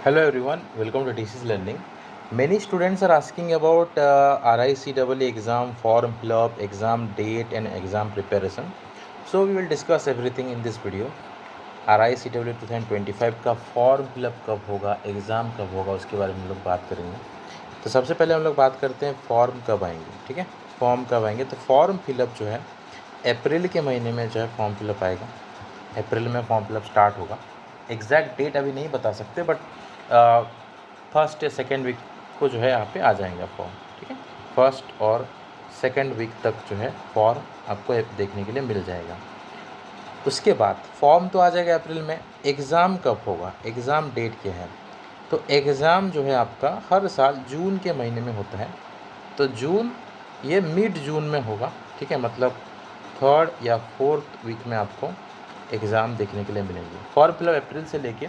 Hello everyone, welcome to TCS Learning. Many students are asking about RICEE exam form fill-up, exam date and exam preparation. So we will discuss everything in this video. RICEE 2025 का form fill up कब होगा, exam कब होगा, उसके बारे में हम लोग बात करेंगे। तो सबसे पहले हम लोग बात करते हैं फॉर्म कब आएंगे। ठीक है, फॉर्म कब आएंगे? तो फॉर्म फिलअप जो है अप्रैल के महीने में जो है फॉर्म फिलअप आएगा। अप्रैल में फॉर्म फिलअप स्टार्ट होगा। एग्जैक्ट डेट अभी नहीं बता सकते, बट फर्स्ट या सेकेंड वीक को जो है यहाँ पे आ जाएंगे फॉर्म। ठीक है, फर्स्ट और सेकेंड वीक तक जो है फॉर्म आपको देखने के लिए मिल जाएगा। उसके बाद फॉर्म तो आ जाएगा अप्रैल में। एग्ज़ाम कब होगा, एग्ज़ाम डेट क्या है? तो एग्ज़ाम जो है आपका हर साल जून के महीने में होता है। तो जून, ये मिड जून में होगा। ठीक है, मतलब थर्ड या फोर्थ वीक में आपको एग्ज़ाम देखने के लिए मिलेंगे। फॉर्म फिलअप अप्रैल से लेके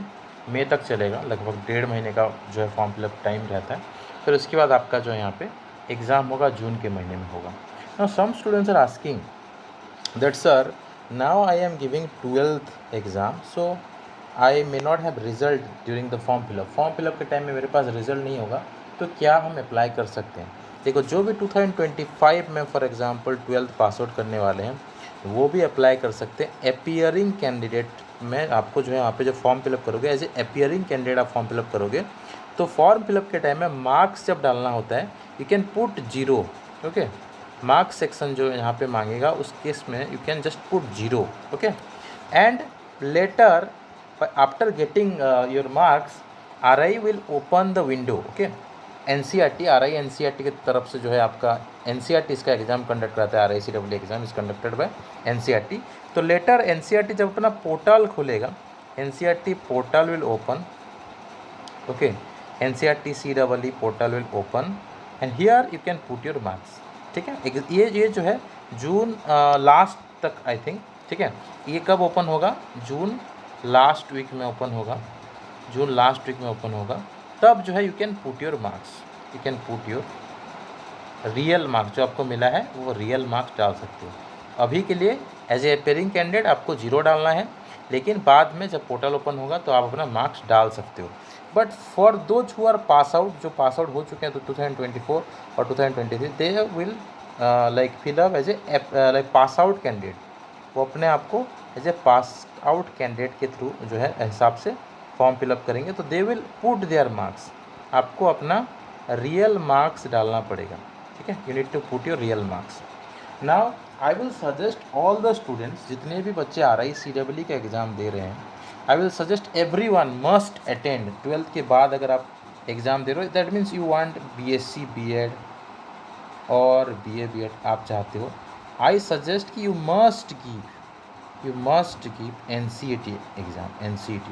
मई तक चलेगा, लगभग 1.5 महीने का जो है फॉर्म फिलअप टाइम रहता है। फिर उसके बाद आपका जो है यहाँ पे एग्ज़ाम होगा, जून के महीने में होगा। Now some students are asking that sir, now I am giving 12th exam, so I may not have result during the form fill up. Form fill up के टाइम में मेरे पास रिजल्ट नहीं होगा, तो क्या हम अप्लाई कर सकते हैं? देखो, जो भी 2025 में for example 12th pass out करने वाले हैं वो भी अप्लाई कर सकते हैं। अपियरिंग कैंडिडेट में आपको जो है यहाँ पे जो फॉर्म फिलअप करोगे, एज ए अपियरिंग कैंडिडेट आप फॉर्म फिलअप करोगे, तो फॉर्म फिलअप के टाइम में मार्क्स जब डालना होता है you can put 0। Okay, marks section जो यहाँ पे मांगेगा उस केस में you can just put 0। Okay, and later after getting your marks RI will open the window. Okay, NCERT, RI NCERT की तरफ से जो है आपका NCERT इसका एग्ज़ाम कंडक्ट कराता है। RICEE exam is conducted by NCERT। तो लेटर NCERT जब अपना पोर्टल खोलेगा, NCERT portal will open. Okay, NCERT CEE portal will open and here you can put your marks. ठीक है, ये जो है जून लास्ट तक आई थिंक। ठीक है, ये कब ओपन होगा? जून लास्ट वीक में ओपन होगा। जून लास्ट वीक में ओपन होगा, तब जो है you can put your marks, you can put your real marks. जो आपको मिला है वो रियल मार्क्स डाल सकते हो। अभी के लिए एज ए अपेयरिंग कैंडिडेट आपको 0 डालना है, लेकिन बाद में जब पोर्टल ओपन होगा तो आप अपना मार्क्स डाल सकते हो। But for those who are pass out, जो पास आउट हो चुके हैं तो 2024 और 2023, they will like fill up as a like pass out candidate. वो अपने आप को as a pass out candidate के थ्रू जो है हिसाब से फॉर्म फिलअप करेंगे, तो they will put their marks. आपको अपना रियल मार्क्स डालना पड़ेगा। ठीक है, you need to put your real marks. Now I will suggest all the students, जितने भी बच्चे RICEE का एग्ज़ाम दे रहे हैं, आई will suggest everyone must attend. 12th के बाद अगर आप एग्ज़ाम दे रहे हो, that means you want BSc BEd और BA BEd आप चाहते हो, आई सजेस्ट कि you must give NCET exam, NCET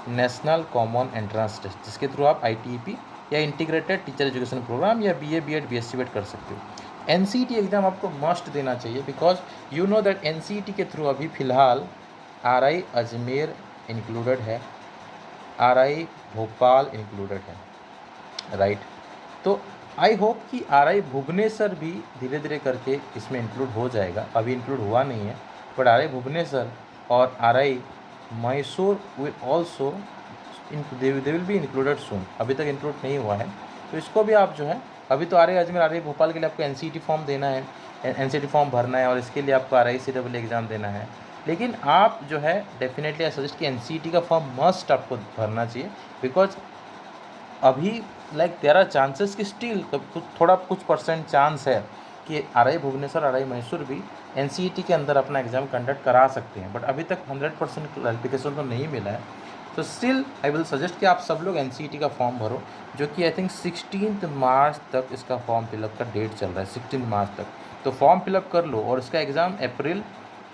national common entrance test, जिसके थ्रू आप ITEP या इंटीग्रेटेड टीचर एजुकेशन प्रोग्राम या BA BEd BSc BEd कर सकते हो। NCET एग्ज़ाम आपको मस्ट देना चाहिए, because you know that NCET के थ्रू अभी फ़िलहाल RI अजमेर इंक्लूडेड है, RI भोपाल इंक्लूडेड है, राइट। तो आई होप कि RI भुवनेश्वर भी धीरे धीरे करके इसमें इंक्लूड हो जाएगा। अभी इंक्लूड हुआ नहीं है, बट RI भुवनेश्वर और RI Mysore will also they will be included soon. अभी तक इंक्लूड नहीं हुआ है, तो इसको भी आप जो है, अभी तो RI अजमेर RI भोपाल के लिए आपको NCET फॉर्म देना है, NCET फॉर्म भरना है, और इसके लिए आपको RICEE एग्ज़ाम देना है। लेकिन आप जो है डेफिनेटली आई सजेस्ट कि NCET का फॉर्म मस्ट आपको भरना चाहिए, बिकॉज अभी लाइक देयर आर चांसेस कि स्टिल थोड़ा कुछ परसेंट चांस है कि RI भुवनेश्वर RI मैसूर भी NCET के अंदर अपना एग्ज़ाम कंडक्ट करा सकते हैं, बट अभी तक 100% क्लैरिफिकेशन तो नहीं मिला है। तो स्टिल आई विल सजेस्ट कि आप सब लोग NCET का फॉर्म भरो, जो कि आई थिंक 16 मार्च तक इसका फॉर्म फिलअप का डेट चल रहा है, 16 मार्च तक। तो फॉर्म फिलअप कर लो, और इसका एग्ज़ाम अप्रैल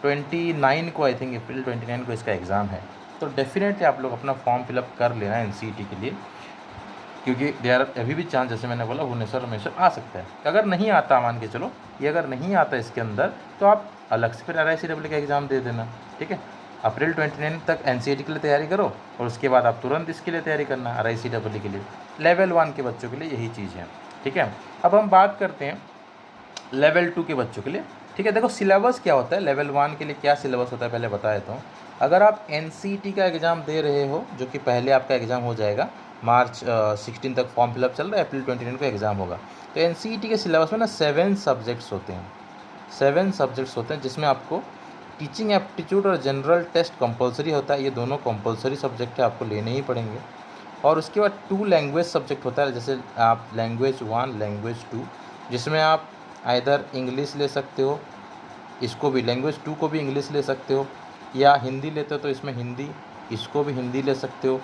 29 को, आई थिंक अप्रैल 29 को इसका एग्ज़ाम है। तो डेफिनेटली आप लोग अपना फॉर्म फिलअप कर लेना NCET के लिए, क्योंकि देर अभी भी चांस, जैसे मैंने बोला, भुवनेश्वर और मैसूर आ सकता है। अगर नहीं आता, मान के चलो ये अगर नहीं आता इसके अंदर, तो आप अलग से फिर RICEE का एग्ज़ाम दे देना। ठीक है, अप्रैल 29 तक NCET के लिए तैयारी करो, और उसके बाद आप तुरंत इसके लिए तैयारी करना, RICEE के लिए। लेवल 1 के बच्चों के लिए यही चीज़ है। ठीक है, अब हम बात करते हैं लेवल 2 के बच्चों के लिए। ठीक है, देखो सिलेबस क्या होता है, लेवल 1 के लिए क्या सिलेबस होता है पहले बता देता हूँ। अगर आप NCET का एग्ज़ाम दे रहे हो, जो कि पहले आपका एग्ज़ाम हो जाएगा, मार्च 16 तक फॉर्म फिलअप चल रहा है, अप्रैल 29 को एग्ज़ाम होगा। तो एनसीईटी के सिलेबस में ना 7 सब्जेक्ट्स होते हैं, 7 सब्जेक्ट्स होते हैं, जिसमें आपको टीचिंग एप्टीट्यूड और जनरल टेस्ट कंपलसरी होता है। ये दोनों कंपलसरी सब्जेक्ट है, आपको लेने ही पड़ेंगे। और उसके बाद 2 लैंग्वेज सब्जेक्ट होता है, जैसे आप लैंग्वेज 1, लैंग्वेज 2, जिसमें आप आइदर इंग्लिश ले सकते हो, इसको भी लैंग्वेज 2 को भी इंग्लिश ले सकते हो, या हिंदी लेते हो तो इसमें हिंदी, इसको भी हिंदी ले सकते हो,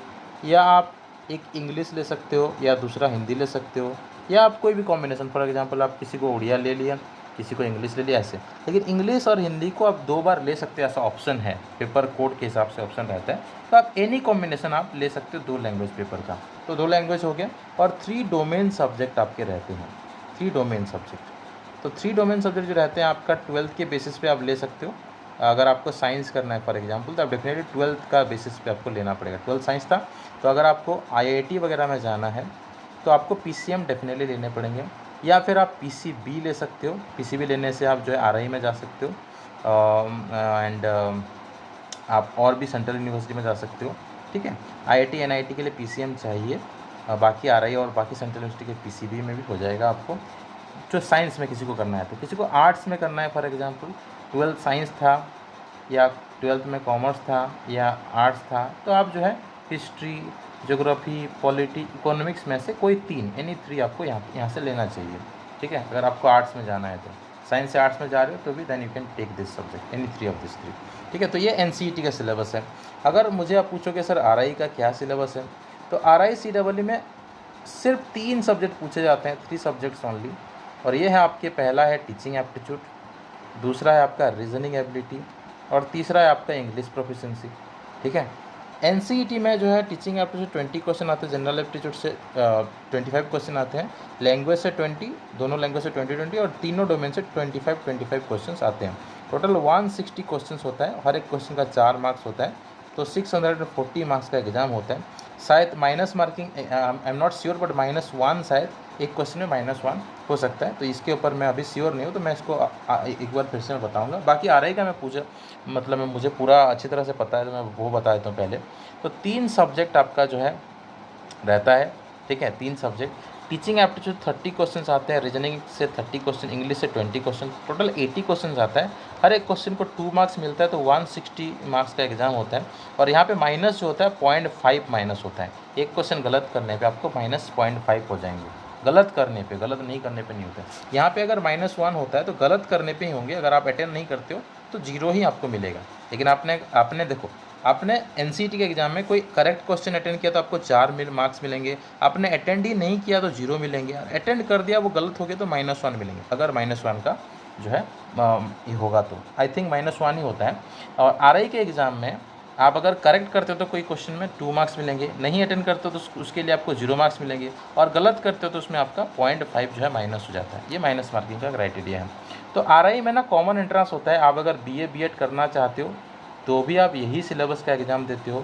या आप एक इंग्लिश ले सकते हो या दूसरा हिंदी ले सकते हो, या आप कोई भी कॉम्बिनेशन, फॉर एग्जांपल आप किसी को उड़िया ले लिया, किसी को इंग्लिश ले लिया, ऐसे। लेकिन इंग्लिश और हिंदी को आप 2 बार ले सकते हो, ऐसा ऑप्शन है, पेपर कोड के हिसाब से ऑप्शन रहता है। तो आप एनी कॉम्बिनेशन आप ले सकते हो 2 लैंग्वेज पेपर का। तो 2 लैंग्वेज हो गया, और 3 डोमेन सब्जेक्ट आपके रहते हैं, 3 डोमेन सब्जेक्ट। तो 3 डोमेन सब्जेक्ट जो रहते हैं आपका 12th के बेसिस पे आप ले सकते हो। अगर आपको साइंस करना है फॉर एग्जांपल, तो आप डेफिनेटली 12th का बेसिस पे आपको लेना पड़ेगा। 12th साइंस था, तो अगर आपको आईआईटी वगैरह में जाना है तो आपको पीसीएम डेफिनेटली लेने पड़ेंगे, या फिर आप पीसीबी ले सकते हो। पीसीबी लेने से आप जो है आरआई में जा सकते हो, एंड आप और भी सेंट्रल यूनिवर्सिटी में जा सकते हो, ठीक है। आईआईटी एनआईटी के लिए पीसीएम चाहिए, बाकी आरआई और बाकी सेंट्रल यूनिवर्सिटी के पीसीबी में भी हो जाएगा आपको, जो साइंस में किसी को करना है। तो किसी को आर्ट्स में करना है, फॉर एग्जांपल 12th साइंस था, या 12th में कॉमर्स था, या आर्ट्स था, तो आप जो है हिस्ट्री, ज्योग्राफी, पॉलिटी, इकोनॉमिक्स में से कोई 3, एनी 3 आपको यहाँ से लेना चाहिए, ठीक है। अगर आपको आर्ट्स में जाना है तो, साइंस से आर्ट्स में जा रहे हो तो भी then you can take this subject, any 3 of this 3, ठीक है। तो ये एनसीईटी का सिलेबस है। अगर मुझे आप पूछोगे सर आरआई का क्या सिलेबस है, तो आरआई सीडब्ल्यू में सिर्फ 3 सब्जेक्ट पूछे जाते हैं, 3 सब्जेक्ट्स ओनली। और ये है आपके, पहला है टीचिंग एप्टीट्यूड, दूसरा है आपका रीजनिंग एबिलिटी, और तीसरा है आपका इंग्लिश प्रोफिशिएंसी, ठीक है। एनसीईटी में जो है टीचिंग एप्टीट्यूड 20 क्वेश्चन आते हैं, जनरल एप्टीट्यूड से 25 क्वेश्चन आते हैं, लैंग्वेज से 20, दोनों लैंग्वेज से 20, और तीनों डोमेन से 25 क्वेश्चन आते हैं। टोटल 160 क्वेश्चन होता है, हर एक क्वेश्चन का 4 मार्क्स होता है, तो 640 मार्क्स का एग्जाम होता है। शायद minus marking, I am not sure, but -1 शायद एक क्वेश्चन में -1 हो सकता है, तो इसके ऊपर मैं अभी श्योर नहीं हूँ, तो मैं इसको एक बार फिर से मैं बताऊँगा। बाकी आरआई का मैं मतलब मुझे पूरा अच्छी तरह से पता है, तो मैं वो बता देता हूँ पहले। तो 3 सब्जेक्ट आपका जो है रहता है, ठीक है, 3 सब्जेक्ट। टीचिंग एप्टीट्यूड 30 क्वेश्चन आते हैं, रीजनिंग से 30 क्वेश्चन, इंग्लिश से 20 क्वेश्चन, टोटल 80 क्वेश्चन आता है। हर एक क्वेश्चन को 2 मार्क्स मिलता है, तो 160 मार्क्स का एग्जाम होता है। और यहाँ पे माइनस जो होता है 0.5 माइनस होता है, एक क्वेश्चन गलत करने पे आपको -0.5 हो जाएंगे, गलत करने पे, गलत नहीं करने पे नहीं होता है। यहाँ पे अगर -1 होता है तो गलत करने पे ही होंगे, अगर आप अटेंड नहीं करते हो तो 0 ही आपको मिलेगा। लेकिन आपने देखो, आपने एनसीईटी के एग्जाम में कोई करेक्ट क्वेश्चन अटेंड किया तो आपको 4 मार्क्स मिलेंगे, आपने अटेंड ही नहीं किया तो 0 मिलेंगे, अटेंड कर दिया वो गलत हो गया तो -1 मिलेंगे, अगर -1 का जो है ये होगा तो आई थिंक -1 ही होता है। और आरआई के एग्ज़ाम में आप अगर करेक्ट करते हो तो कोई क्वेश्चन में 2 मार्क्स मिलेंगे, नहीं अटेंड करते हो तो उसके लिए आपको 0 मार्क्स मिलेंगे, और गलत करते हो तो उसमें आपका 0.5 जो है माइनस हो जाता है। ये माइनस मार्किंग का क्राइटेरिया है। तो आरआई में ना कॉमन एंट्रेंस होता है, आप अगर बीए बीएड करना चाहते हो तो भी आप यही सिलेबस का एग्ज़ाम देते हो,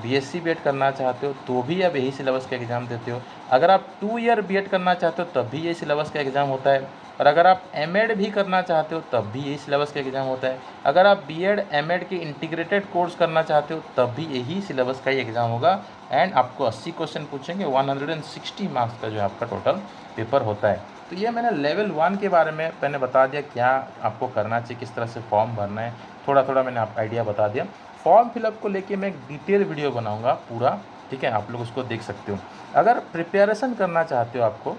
बीएससी बीएड करना चाहते हो तो भी आप यही सिलेबस का एग्ज़ाम देते हो, अगर आप 2 ईयर बीएड करना चाहते हो तब भी यही सिलेबस का एग्ज़ाम होता है, और अगर आप एमएड भी करना चाहते हो तब भी यही सिलेबस का एग्ज़ाम होता है, अगर आप बीएड एमएड के इंटीग्रेटेड कोर्स करना चाहते हो तब भी यही सिलेबस का ही एग्ज़ाम होगा। एंड आपको 80 क्वेश्चन पूछेंगे, 160 मार्क्स का जो है आपका टोटल पेपर होता है। तो ये मैंने लेवल 1 के बारे में मैंने बता दिया, क्या आपको करना चाहिए, किस तरह से फॉर्म भरना है, थोड़ा मैंने आप आइडिया बता दिया। फॉर्म फिलअप को लेके मैं एक डिटेल वीडियो बनाऊंगा पूरा, ठीक है, आप लोग उसको देख सकते हो। अगर प्रिपरेशन करना चाहते हो, आपको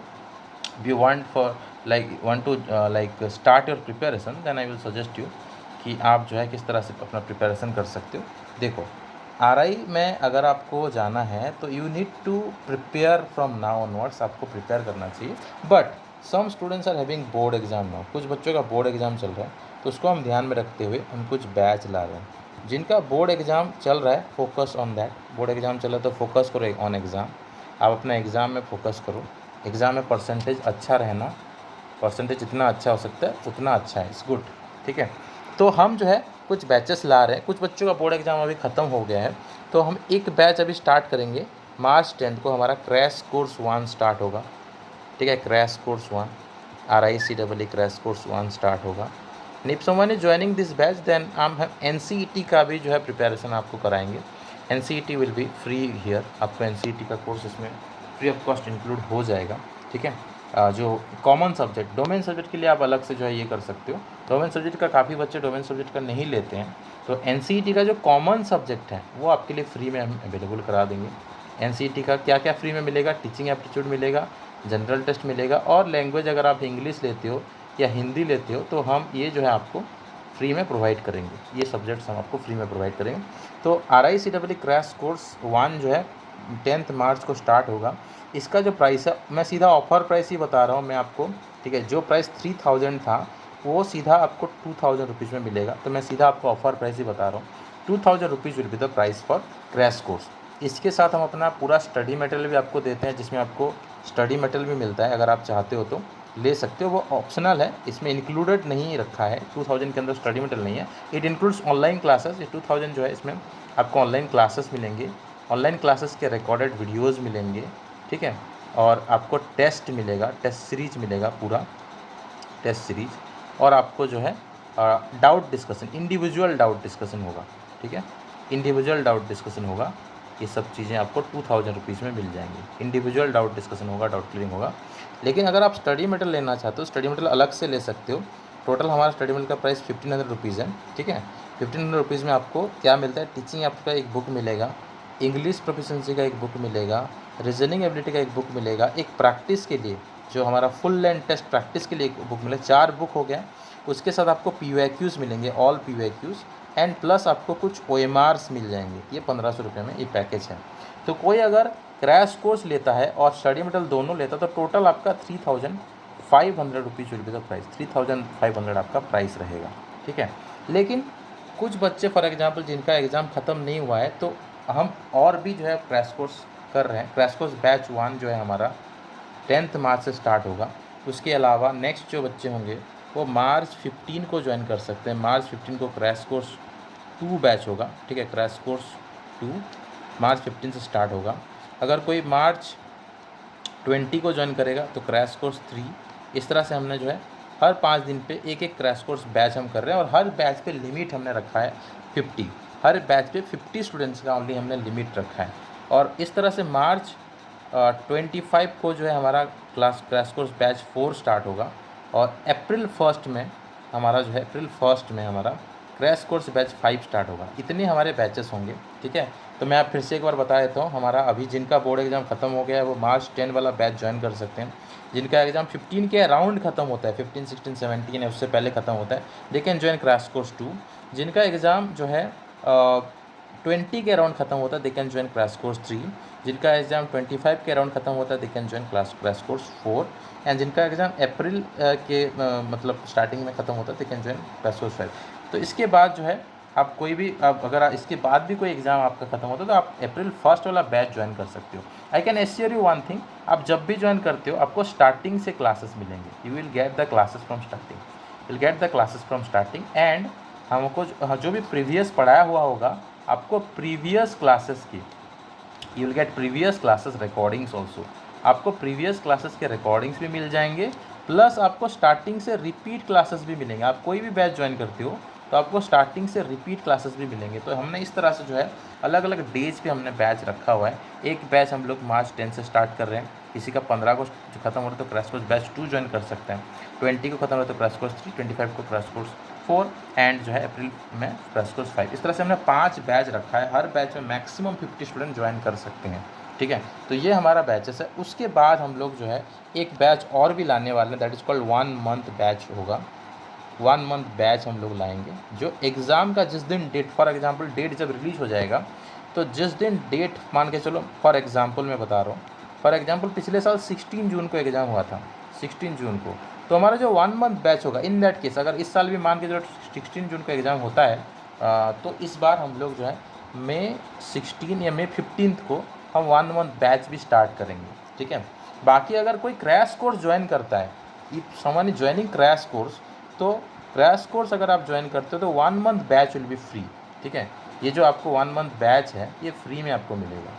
you want to start your preparation, then I will suggest you कि आप जो है किस तरह से अपना प्रिपरेशन कर सकते हो। देखो, आरआई में अगर आपको जाना है तो you need to prepare from now onwards, आपको प्रिपेयर करना चाहिए। But some students are having board exam now, कुछ बच्चों का बोर्ड एग्जाम चल रहा है, तो उसको हम ध्यान में रखते हुए हम कुछ बैच ला रहे हैं। जिनका बोर्ड एग्ज़ाम चल रहा है, focus on that, board exam चल रहा है तो फोकस करो ऑन एग्ज़ाम, आप अपना एग्ज़ाम में फोकस करो, एग्ज़ाम में परसेंटेज अच्छा रहना, परसेंटेज जितना अच्छा हो सकता है उतना अच्छा है, इट्स गुड, ठीक है। तो हम जो है कुछ बैचेस ला रहे हैं, कुछ बच्चों का बोर्ड एग्ज़ाम अभी ख़त्म हो गया है, तो हम एक बैच अभी स्टार्ट करेंगे। मार्च 10 को हमारा क्रैश कोर्स 1 स्टार्ट होगा, ठीक है, crash course 1, RICEE crash course 1 start होगा। If someone is joining this batch, then हम NCET का भी जो है प्रिपरेशन आपको कराएंगे। NCET will be free here, आपको NCET का कोर्स इसमें फ्री ऑफ कॉस्ट इंक्लूड हो जाएगा, ठीक है। जो कॉमन सब्जेक्ट, डोमेन सब्जेक्ट के लिए आप अलग से जो है ये कर सकते हो। डोमेन सब्जेक्ट का काफ़ी बच्चे डोमेन सब्जेक्ट का नहीं लेते हैं, तो NCET का जो कॉमन सब्जेक्ट है वो आपके लिए फ्री में हम अवेलेबल करा देंगे। NCET का क्या क्या फ्री में मिलेगा, टीचिंग एप्टीट्यूड मिलेगा, जनरल टेस्ट मिलेगा, और लैंग्वेज अगर आप इंग्लिश लेते हो या हिंदी लेते हो तो हम ये जो है आपको फ्री में प्रोवाइड करेंगे, ये सब्जेक्ट्स हम आपको फ्री में प्रोवाइड करेंगे। तो RICEE क्रैश कोर्स 1 जो है 10 मार्च को स्टार्ट होगा। इसका जो प्राइस है मैं सीधा ऑफर प्राइस ही बता रहा हूँ मैं आपको, ठीक है। जो प्राइस 3000 था वो सीधा आपको 2000 रुपीज़ में मिलेगा, तो मैं सीधा आपको ऑफर प्राइस ही बता रहा हूँ। 2000 rupees will be the price for crash course. इसके साथ हम अपना पूरा स्टडी मटेरियल भी आपको देते हैं, जिसमें आपको स्टडी मटेरियल भी मिलता है, अगर आप चाहते हो तो ले सकते हो, वो ऑप्शनल है, इसमें इंक्लूडेड नहीं रखा है। 2000 के अंदर स्टडी मटेरियल नहीं है, इट इंक्लूड्स ऑनलाइन क्लासेस। ये 2000 जो है इसमें आपको ऑनलाइन क्लासेस मिलेंगे, ऑनलाइन क्लासेस के रिकॉर्डेड वीडियोज़ मिलेंगे, ठीक है। और आपको टेस्ट मिलेगा, टेस्ट सीरीज मिलेगा, पूरा टेस्ट सीरीज, और आपको जो है doubt discussion, individual doubt discussion होगा, ठीक है। इंडिविजुअल डाउट डिस्कशन होगा, ये सब चीज़ें आपको 2000 रुपीज़ में मिल जाएंगी। इंडिविजुअल डाउट डिस्कशन होगा, डाउट क्लियरिंग होगा। लेकिन अगर आप स्टडी मटेरियल लेना चाहते हो, स्टडी मटेरियल अलग से ले सकते हो। टोटल हमारा स्टडी मटेरियल का प्राइस 1500 रुपीज़ है, ठीक है। 1500 रुपीज़ में आपको क्या मिलता है, टीचिंग ऐप का एक बुक मिलेगा, इंग्लिश प्रोफिशिएंसी का एक बुक मिलेगा, रीजनिंग एबिलिटी का एक बुक मिलेगा, एक प्रैक्टिस के लिए जो हमारा फुल लेंथ टेस्ट प्रैक्टिस के लिए एक बुक मिले, 4 बुक हो गया। उसके साथ आपको PYQs मिलेंगे, ऑल PYQs, एंड प्लस आपको कुछ OMRs मिल जाएंगे। ये 1500 रुपये में ये पैकेज है। तो कोई अगर क्रैश कोर्स लेता है और स्टडी मटेरियल दोनों लेता है तो टोटल आपका 3500 rupees will be the price, 3500 आपका प्राइस रहेगा, ठीक है। लेकिन कुछ बच्चे फॉर एग्जांपल जिनका एग्ज़ाम ख़त्म नहीं हुआ है, तो हम और भी जो है क्रैश कोर्स कर रहे हैं। क्रैश कोर्स बैच 1 जो है हमारा 10 मार्च से स्टार्ट होगा। उसके अलावा नेक्स्ट जो बच्चे होंगे वो मार्च 15 को ज्वाइन कर सकते हैं। मार्च 15 को क्रैश कोर्स 2 बैच होगा, ठीक है। क्रैश कोर्स 2 मार्च 15 से स्टार्ट होगा। अगर कोई मार्च 20 को ज्वाइन करेगा तो क्रैश कोर्स 3। इस तरह से हमने जो है हर 5 दिन पे एक एक क्रैश कोर्स बैच हम कर रहे हैं, और हर बैच पे लिमिट हमने रखा है 50। हर बैच पे 50 स्टूडेंट्स का ओनली हमने लिमिट रखा है। और इस तरह से मार्च 25 को जो है हमारा क्रैश कोर्स बैच 4 स्टार्ट होगा, और अप्रैल 1 में हमारा जो है क्रैश कोर्स बैच 5 स्टार्ट होगा। इतने हमारे बैचेस होंगे, ठीक है। तो मैं आप फिर से एक बार बता देता हूँ, हमारा अभी जिनका बोर्ड एग्ज़ाम ख़त्म हो गया है वो मार्च 10 वाला बैच ज्वाइन कर सकते हैं। जिनका एग्ज़ाम 15 के अराउंड ख़त्म होता है, 15, 16, 17 है, उससे पहले ख़त्म होता है, they can join crash course 2। जिनका एग्ज़ाम जो है 20 के अराउंड ख़त्म होता है, they can join crash course 3। जिनका एग्ज़ाम 25 के अराउंड ख़त्म होता है, they can join crash course 4। And जिनका एग्ज़ाम अप्रैल के मतलब स्टार्टिंग में ख़त्म होता है, they can join crash course 5। तो इसके बाद जो है आप कोई भी अगर इसके बाद भी कोई एग्ज़ाम आपका ख़त्म होता है तो आप अप्रैल 1 वाला बैच ज्वाइन कर सकते हो। I can assure you one thing, आप जब भी ज्वाइन करते हो आपको स्टार्टिंग से क्लासेस मिलेंगे। You will get the classes from starting, and हमको जो भी प्रीवियस पढ़ाया हुआ होगा आपको प्रीवियस क्लासेस की, you will get previous classes recordings also. आपको प्रीवियस क्लासेस के रिकॉर्डिंग्स भी मिल जाएंगे, प्लस आपको स्टार्टिंग से रिपीट क्लासेस भी मिलेंगे। आप कोई भी बैच ज्वाइन करते हो तो आपको स्टार्टिंग से रिपीट क्लासेस भी मिलेंगे। तो हमने इस तरह से जो है अलग अलग डेज पे हमने बैच रखा हुआ है। एक बैच हम लोग मार्च 10 से स्टार्ट कर रहे हैं, किसी का 15 को जो खत्म हो रहा है तो क्रैश कोर्स बैच 2 ज्वाइन कर सकते हैं, 20 को खत्म हो रहा है तो क्रैश कोर्स 3, 25 को क्रैश कोर्स 4, एंड जो है अप्रैल में क्रैश कोर्स 5। इस तरह से हमने 5 बैच रखा है, हर बैच में मैक्सिमम 50 स्टूडेंट ज्वाइन कर सकते हैं, ठीक है। तो ये हमारा बैचेस है। उसके बाद हम लोग जो है एक बैच और भी लाने वाले हैं, that is called 1 month batch होगा। 1 मंथ बैच हम लोग लाएंगे, जो एग्ज़ाम का जिस दिन डेट, फॉर एग्जांपल डेट जब रिलीज हो जाएगा तो जिस दिन डेट मान के चलो, फॉर एग्जांपल मैं बता रहा हूँ, फॉर एग्जांपल पिछले साल 16 जून को एग्ज़ाम हुआ था, 16 जून को, तो हमारा जो 1 मंथ बैच होगा, इन दैट केस अगर इस साल भी मान के चलो 16 जून को एग्ज़ाम होता है तो इस बार हम लोग जो है मई 16 या मई 15 को हम 1 मंथ बैच भी स्टार्ट करेंगे, ठीक है। बाकी अगर कोई क्रैश कोर्स ज्वाइन करता है, if someone is joining crash course, तो क्रैश कोर्स अगर आप ज्वाइन करते हो तो 1 month batch will be free, ठीक है। ये जो आपको 1 मंथ बैच है ये फ्री में आपको मिलेगा,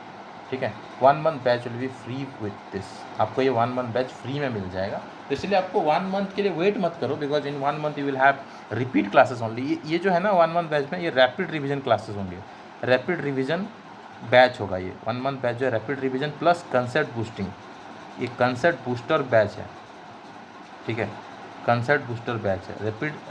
ठीक है। 1 month batch will be free with this, आपको ये 1 मंथ बैच फ्री में मिल जाएगा। तो इसलिए आपको 1 मंथ के लिए वेट मत करो, because in 1 month you will have repeat classes only. ये जो है ना 1 मंथ बैच में ये रैपिड रिविजन क्लासेस होंगे। रैपिड रिविजन बैच होगा ये 1 मंथ बैच जो है rapid revision plus concept boosting, ये कंसेप्ट बूस्टर बैच है, ठीक है, कंसेप्ट बूस्टर बैच है,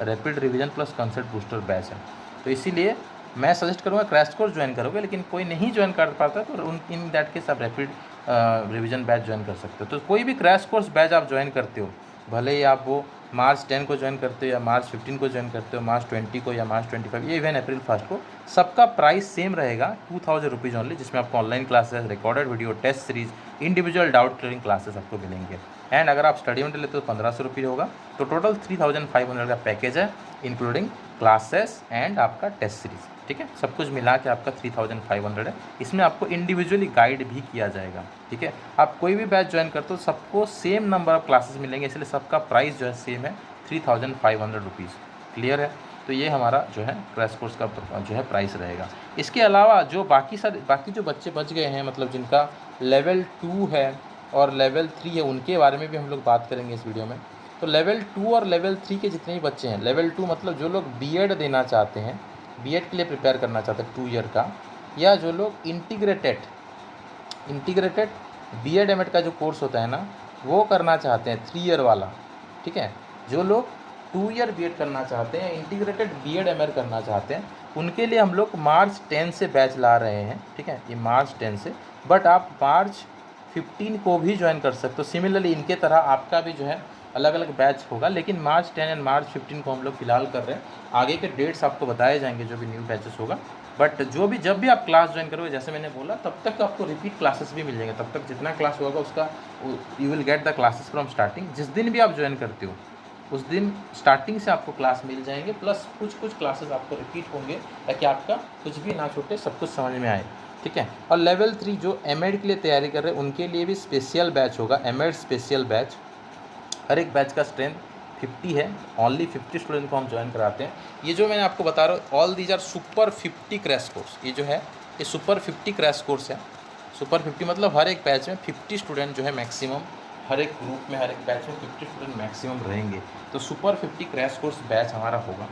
rapid revision plus concept booster batch है। तो इसीलिए मैं सजेस्ट करूँगा क्रैश कोर्स ज्वाइन करोगे, लेकिन कोई नहीं ज्वाइन कर पाता तो उन इन दैट केस आप रैपिड रिवीजन बैच ज्वाइन कर सकते हो। तो कोई भी क्रैश कोर्स बैच आप ज्वाइन करते हो, भले ही आप वो मार्च 10 को ज्वाइन करते हो या मार्च 15 को ज्वाइन करते हो, मार्च 20 को या मार्च 25 या इवन अप्रैल 1 को, सबका प्राइस सेम रहेगा 2000 रुपीज़ ओनली, जिसमें आपको online classes, recorded video, test series, individual doubt clearing classes आपको मिलेंगे। एंड अगर आप स्टडी मटेरियल लेते हो तो 1500 रुपये होगा। तो टोटल 3500 का पैकेज है, इंक्लूडिंग क्लासेस एंड आपका टेस्ट सीरीज, ठीक है, सब कुछ मिला के आपका 3500 है। इसमें आपको इंडिविजुअली गाइड भी किया जाएगा, ठीक है। आप कोई भी बैच ज्वाइन करते हो सबको सेम नंबर ऑफ क्लासेस मिलेंगे, इसलिए सबका प्राइस जो है सेम है 3500 रुपीज़। क्लियर है? तो ये हमारा जो है क्रैश कोर्स का जो है प्राइस रहेगा। इसके अलावा जो बाकी जो बच्चे बच गए हैं, मतलब जिनका लेवल 2 है और लेवल 3 है, उनके बारे में भी हम लोग बात करेंगे इस वीडियो में। तो लेवल 2 और लेवल 3 के जितने भी बच्चे हैं, लेवल 2 मतलब जो लोग बीएड देना चाहते हैं, बीएड के लिए प्रिपेयर करना चाहते हैं 2 ईयर का, या जो लोग इंटीग्रेटेड बीएड एमएड का जो कोर्स होता है ना, वो करना चाहते हैं 3 ईयर वाला, ठीक है। जो लोग 2 ईयर बीएड करना चाहते हैं, इंटीग्रेटेड बीएड एमएड करना चाहते हैं, उनके लिए हम लोग मार्च 10 से बैच ला रहे हैं, ठीक है, ये मार्च 10 से। बट आप मार्च 15 को भी ज्वाइन कर सकते हो। सिमिलरली इनके तरह आपका भी जो है अलग अलग बैच होगा, लेकिन मार्च 10 एंड मार्च 15 को हम लोग फिलहाल कर रहे हैं। आगे के डेट्स आपको बताए जाएंगे जो भी न्यू बैचेस होगा। बट जब भी आप क्लास ज्वाइन करोगे, जैसे मैंने बोला, तब तक आपको रिपीट क्लासेस भी मिल जाएंगे। तब तक जितना क्लास होगा उसका you will get the classes from starting. जिस दिन भी आप ज्वाइन करते हो उस दिन स्टार्टिंग से आपको क्लास मिल जाएंगे, प्लस कुछ क्लासेस आपको रिपीट होंगे, ताकि आपका कुछ भी ना छूटे, सब कुछ समझ में आए, ठीक है। और लेवल 3 जो एमएड के लिए तैयारी कर रहे हैं उनके लिए भी स्पेशल बैच होगा, एमएड स्पेशल बैच। हर एक बैच का स्ट्रेंथ 50 है, ओनली 50 स्टूडेंट को हम ज्वाइन कराते हैं। ये जो मैंने आपको बता रहा हूँ, all these are super 50 crash course. ये जो है ये सुपर 50 क्रैश कोर्स है। सुपर 50 मतलब हर एक बैच में 50 स्टूडेंट जो है मैक्सिमम, हर एक ग्रुप में, हर एक बैच में 50 स्टूडेंट मैक्सिमम रहेंगे। तो सुपर 50 क्रैश कोर्स बैच हमारा होगा।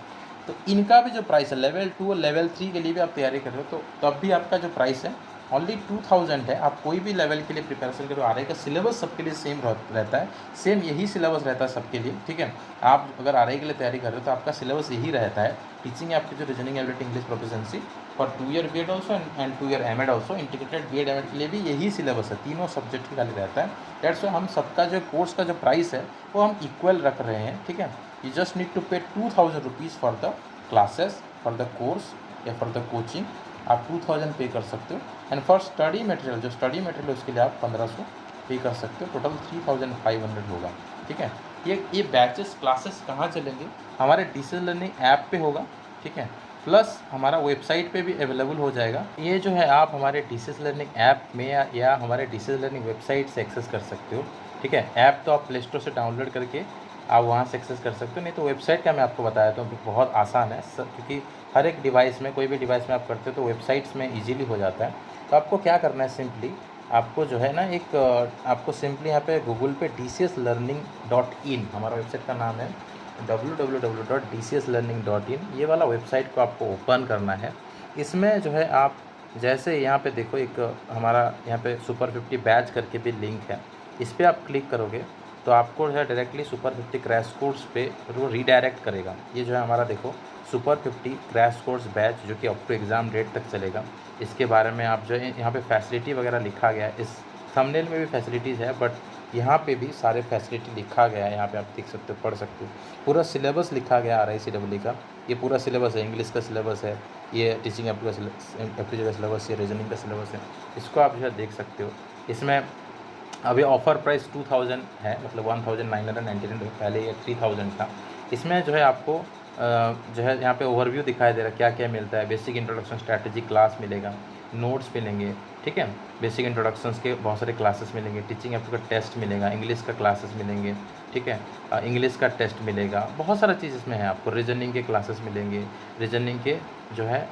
तो इनका भी जो प्राइस है, लेवल 2 और लेवल 3 के लिए भी आप तैयारी कर रहे हो, तो तब भी आपका जो प्राइस है ओनली 2000 है। आप कोई भी लेवल के लिए प्रिपरेशन करो, आरआई का सिलेबस सबके लिए सेम रहता है, सेम यही सिलेबस रहता है सबके लिए, ठीक है। आप अगर आरआई के लिए तैयारी कर रहे हो तो आपका सिलेबस यही रहता है। टीचिंग है आपकी जो reasoning, ability, English proficiency for 2 year BEd also and 2 year MEd also. Integrated BEd MEd के लिए भी यही सिलेबस है, तीनों सब्जेक्ट ही खाली रहता है। दैट्स वाई हम सबका जो कोर्स का जो प्राइस है वो हम इक्वल रख रहे हैं, ठीक है। यू जस्ट नीड टू पे 2000 rupees for the classes, for the course या फॉर द कोचिंग। आप 2000 पे कर सकते हो। एंड फॉर स्टडी मटेरियल, जो स्टडी मटेरियल है उसके लिए आप 1500 पे कर सकते हो। टोटल 3500 होगा, ठीक है। ये बैचेस क्लासेस कहाँ चलेंगे? हमारे डिजिटल लर्निंग ऐप पे होगा, ठीक है, प्लस हमारा वेबसाइट पे भी अवेलेबल हो जाएगा। ये जो है आप हमारे डिजिटल लर्निंग ऐप में या हमारे डिजिटल लर्निंग वेबसाइट से एक्सेस कर सकते हो, ठीक है। ऐप तो आप प्ले स्टोर से डाउनलोड करके आप वहाँ से एक्सेस कर सकते हो। नहीं तो वेबसाइट का मैं आपको बताया तो बहुत आसान है, क्योंकि हर एक डिवाइस में, कोई भी डिवाइस में आप करते हो तो वेबसाइट्स में इजीली हो जाता है। तो आपको क्या करना है, सिंपली आपको जो है ना आपको सिंपली यहाँ पे गूगल पे dcslearning.in हमारा वेबसाइट का नाम है, www.dcslearning.in। ये वाला वेबसाइट को आपको ओपन करना है। इसमें जो है आप जैसे यहाँ पे देखो, एक हमारा यहाँ पे सुपर 50 बैच करके भी लिंक है, इस पर आप क्लिक करोगे तो आपको जो है डायरेक्टली सुपर 50 क्रैश कोर्स पे वो रीडायरेक्ट करेगा। ये जो है हमारा देखो सुपर 50 क्रैश कोर्स बैच, जो कि अप टू एग्ज़ाम डेट तक चलेगा। इसके बारे में आप जो है यहाँ पे फैसिलिटी वगैरह लिखा गया है, इस थंबनेल में भी फैसिलिटीज़ है, बट यहाँ पे भी सारे फैसिलिटी लिखा गया है। यहाँ पे आप देख सकते हो, पढ़ सकते हो, पूरा सिलेबस लिखा गया RICEE का। ये पूरा सिलेबस है, इंग्लिश का सिलेबस है, ये टीचिंग एप्टीट्यूड का सिलेबस, ये रीजनिंग का सिलेबस है। इसको आप जो है देख सकते हो। इसमें अभी ऑफ़र प्राइस 2000 है, मतलब 1999, पहले ये 3000 था। इसमें जो है आपको जो है यहाँ पे ओवरव्यू दिखाई दे रहा है, क्या क्या मिलता है। बेसिक इंट्रोडक्शन स्ट्रैटेजी क्लास मिलेगा, नोट्स मिलेंगे, ठीक है। बेसिक इंट्रोडक्शंस के बहुत सारे क्लासेस मिलेंगे, टीचिंग एप्टीट्यूड का टेस्ट मिलेगा, इंग्लिश का क्लासेस मिलेंगे, ठीक है, इंग्लिश का टेस्ट मिलेगा, बहुत सारा चीज़ इसमें है। आपको रीजनिंग के क्लासेस मिलेंगे, रीजनिंग के जो है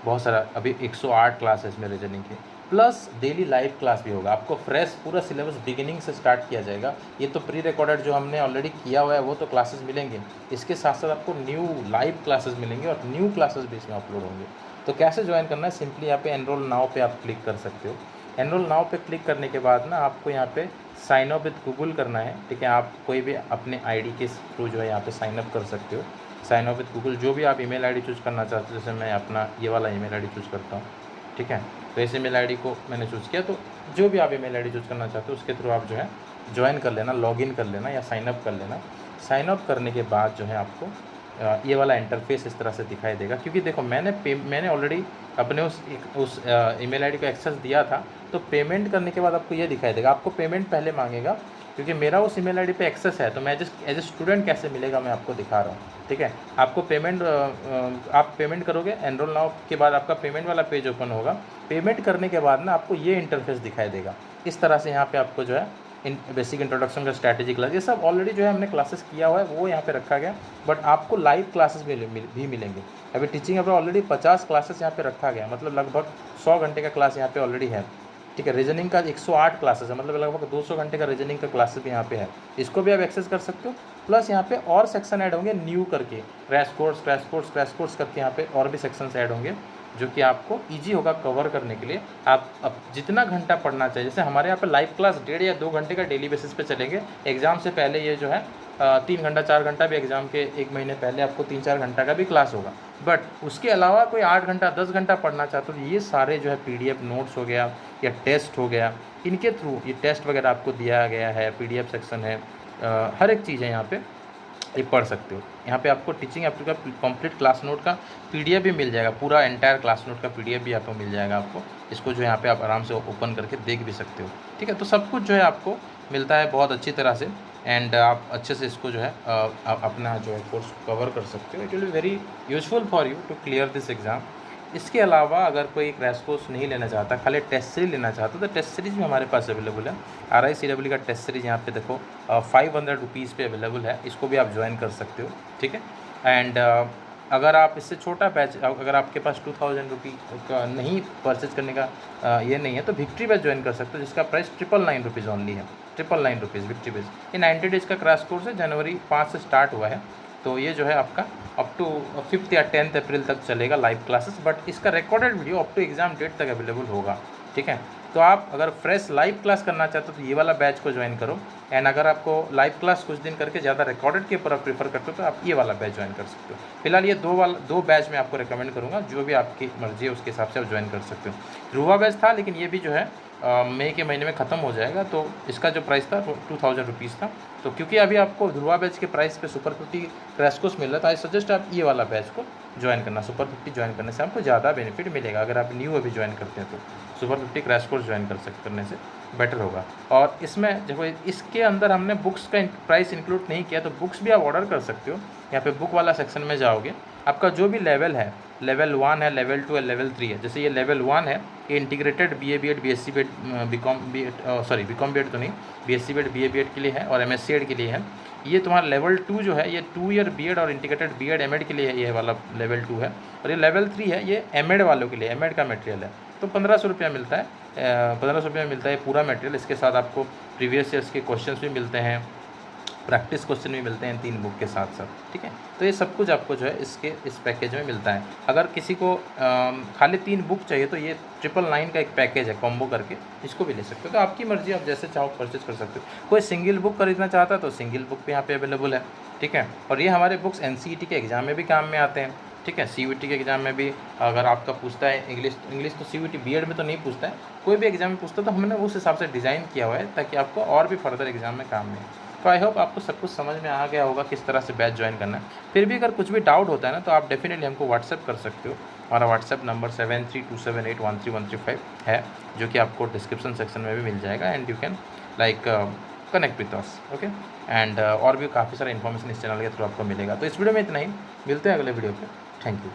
बहुत सारा, अभी 108 क्लासेस में रीजनिंग के, प्लस डेली लाइव क्लास भी होगा। आपको फ्रेश पूरा सिलेबस बिगिनिंग से स्टार्ट किया जाएगा। ये तो प्री रिकॉर्डेड जो हमने ऑलरेडी किया हुआ है वो तो क्लासेस मिलेंगे, इसके साथ साथ आपको न्यू लाइव क्लासेस मिलेंगे और न्यू क्लासेस भी इसमें अपलोड होंगे। तो कैसे ज्वाइन करना है, सिंपली यहाँ पे एनरोल नाउ पे आप क्लिक कर सकते हो। एनरोल नाउ पे क्लिक करने के बाद ना आपको यहाँ पे साइन अप विद गूगल करना है, ठीक है। आप कोई भी अपने आईडी के थ्रू जो है यहाँ पे साइन अप कर सकते हो। साइन अप विद गूगल, जो भी आप ईमेल आईडी चूज़ करना चाहते हो, जैसे मैं अपना ये वाला ईमेल आईडी चूज़ करता हूँ, ठीक है। तो इस ईमेल आईडी को मैंने चूज़ किया, तो जो भी आप ईमेल आईडी चूज़ करना चाहते हो उसके थ्रू आप जो है ज्वाइन कर लेना, लॉगिन कर लेना या साइन अप कर लेना। साइन अप करने के बाद जो है आपको ये वाला इंटरफेस इस तरह से दिखाई देगा, क्योंकि देखो मैंने ऑलरेडी अपने उस ईमेल आईडी को एक्सेस दिया था, तो पेमेंट करने के बाद आपको ये दिखाई देगा। आपको पेमेंट पहले मांगेगा, क्योंकि मेरा उस ईमेल आईडी पे एक्सेस है, तो मैं जस्ट एज ए स्टूडेंट कैसे मिलेगा मैं आपको दिखा रहा हूँ, ठीक है। आपको पेमेंट आप पेमेंट करोगे, एनरोल नाउ के बाद आपका पेमेंट वाला पेज ओपन होगा। पेमेंट करने के बाद ना आपको ये इंटरफेस दिखाई देगा इस तरह से। यहाँ पे आपको जो है बेसिक इंट्रोडक्शन का स्ट्रैटेजी क्लास, ये सब ऑलरेडी जो है हमने क्लासेस किया हुआ है, वो यहाँ पे रखा गया। बट आपको लाइव क्लासेस भी मिलेंगे। अभी टीचिंग अब ऑलरेडी 50 क्लासेस यहाँ पे रखा गया, मतलब लगभग 100 घंटे का क्लास यहाँ पे ऑलरेडी है, ठीक है। रीजनिंग का 108 क्लासेस है, मतलब लगभग 200 घंटे का रीजनिंग का क्लासेस भी यहाँ पे है, इसको भी आप एक्सेस कर सकते हो। प्लस यहाँ पे और सेक्शन ऐड होंगे न्यू करके, क्रैश कोर्स करके यहाँ पे और भी सेक्शंस ऐड होंगे, जो कि आपको इजी होगा कवर करने के लिए। आप अब जितना घंटा पढ़ना चाहिए, जैसे हमारे यहाँ पे लाइव क्लास 1.5 या 2 घंटे का डेली बेसिस पे चलेंगे। एग्ज़ाम से पहले ये जो है 3 घंटा 4 घंटा भी, एग्ज़ाम के 1 महीने पहले आपको 3-4 घंटा का भी क्लास होगा। बट उसके अलावा कोई 8 घंटा 10 घंटा पढ़ना चाहते हो, तो ये सारे जो है PDF नोट्स हो गया या टेस्ट हो गया, इनके थ्रू ये टेस्ट वगैरह आपको दिया गया है, PDF सेक्शन है, हर एक चीज़ है यहाँ पे, ये पढ़ सकते हो। यहाँ पे आपको टीचिंग ऐप का कंप्लीट क्लास नोट का PDF भी मिल जाएगा, पूरा एंटायर क्लास नोट का PDF भी आपको मिल जाएगा आपको। इसको जो यहाँ पे आप आराम से ओपन करके देख भी सकते हो, ठीक है। तो सब कुछ जो है आपको मिलता है बहुत अच्छी तरह से, एंड आप अच्छे से इसको जो है अपना जो है कोर्स कवर कर सकते हो। It will be very useful for you to clear this exam. इसके अलावा अगर कोई क्रैश कोर्स नहीं लेना चाहता, खाली टेस्ट सीरीज लेना चाहता, तो टेस्ट सीरीज भी हमारे पास अवेलेबल है। RICW का टेस्ट सीरीज यहाँ पे देखो 500 रुपीज़ पे अवेलेबल है, इसको भी आप ज्वाइन कर सकते हो, ठीक है। एंड अगर आप इससे छोटा बैच, अगर आपके पास 2000 रुपी का नहीं परचेज करने का ये नहीं है, तो विक्ट्री बैच ज्वाइन कर सकते हो, जिसका प्राइस 999 रुपीज़ ओनली है। 999 रुपीज़ विक्ट्री बैच। ये 90 डेज़ का क्रैश कोर्स है, जनवरी 5 से स्टार्ट हुआ है, तो ये जो है आपका अप टू 5 या 10 अप्रैल तक चलेगा लाइव क्लासेस। बट इसका recorded video up to exam date तक अवेलेबल होगा, ठीक है। तो आप अगर फ्रेश लाइव क्लास करना चाहते हो तो ये वाला बैच को ज्वाइन करो, एंड अगर आपको लाइव क्लास कुछ दिन करके ज़्यादा रिकॉर्डेड के ऊपर प्रीफर करते हो तो आप ये वाला बैच ज्वाइन कर सकते हो। फिलहाल ये दो बैच मैं आपको रिकमेंड करूँगा, जो भी आपकी मर्जी है उसके हिसाब से आप ज्वाइन कर सकते हो। ध्रुवा बैच था, लेकिन ये भी जो है मई के महीने में ख़त्म हो जाएगा, तो इसका जो प्राइस था 2000 रुपीज़ था। तो क्योंकि अभी आपको ध्रुवा बैच के प्राइस पे सुपर 50 क्रैश कोर्स मिल रहा था, आई सजेस्ट आप ये वाला बैच को ज्वाइन करना। सुपर 50 ज्वाइन करने से आपको ज़्यादा बेनिफिट मिलेगा। अगर आप न्यू अभी ज्वाइन करते हैं तो सुपर 50 क्रैश कोर्स ज्वाइन करने से बेटर होगा। और इसमें देखो, इसके अंदर हमने बुक्स का प्राइस इंक्लूड नहीं किया, तो बुक्स भी आप ऑर्डर कर सकते हो। यहाँ पे बुक वाला सेक्शन में जाओगे, आपका जो भी लेवल है, लेवल 1 है, लेवल 2 है, लेवल 3 है। जैसे ये लेवल 1 है, ये integrated BA BEd BSc BEd BCom BEd तो नहीं, BSc BEd BA BEd के लिए है और MSc ED के लिए है। ये तुम्हारा लेवल 2 जो है, ये 2 ईयर BEd और इंटीग्रेटेड BEd MAd के लिए ये वाला लेवल 2 है। और ये लेवल 3 है, ये MAd वालों के लिए, MAd का मटेरियल है। तो 1500 रुपया मिलता है, 1500 रुपये में मिलता है पूरा मटेरियल। इसके साथ आपको प्रीवियस ईयर्स के क्वेश्चंस भी मिलते हैं, प्रैक्टिस क्वेश्चन भी मिलते हैं 3 बुक के साथ साथ, ठीक है। तो ये सब कुछ आपको जो है इस पैकेज में मिलता है। अगर किसी को खाली 3 बुक चाहिए तो ये 999 का एक पैकेज है कॉम्बो करके, इसको भी ले सकते हो। तो आपकी मर्जी, आप जैसे चाहो परचेज कर सकते हो। कोई सिंगल बुक खरीदना चाहता है तो सिंगल बुक भी यहाँ पे अवेलेबल है, ठीक है। और ये हमारे बुक्स NCET के एग्ज़ाम में भी काम में आते हैं, ठीक है। CUET के एग्ज़ाम में भी अगर आपका पूछता है इंग्लिश तो CUET BEd में तो नहीं पूछता है, कोई भी एग्ज़ाम में पूछता है, तो हमने उस हिसाब से डिज़ाइन किया हुआ है ताकि आपको और भी फर्दर एग्ज़ाम में काम में। तो आई होप आपको सब कुछ समझ में आ गया होगा किस तरह से बैच ज्वाइन करना है। फिर भी अगर कुछ भी डाउट होता है ना, तो आप डेफिनेटली हमको व्हाट्सएप कर सकते हो। हमारा व्हाट्सएप नंबर 7327813135 है, जो कि आपको डिस्क्रिप्शन सेक्शन में भी मिल जाएगा, and you can connect with us, okay. And और भी काफ़ी सारा इन्फॉर्मेशन इस चैनल के थ्रू आपको मिलेगा। तो इस वीडियो में इतना ही, मिलते हैं अगले वीडियो पे। Thank you.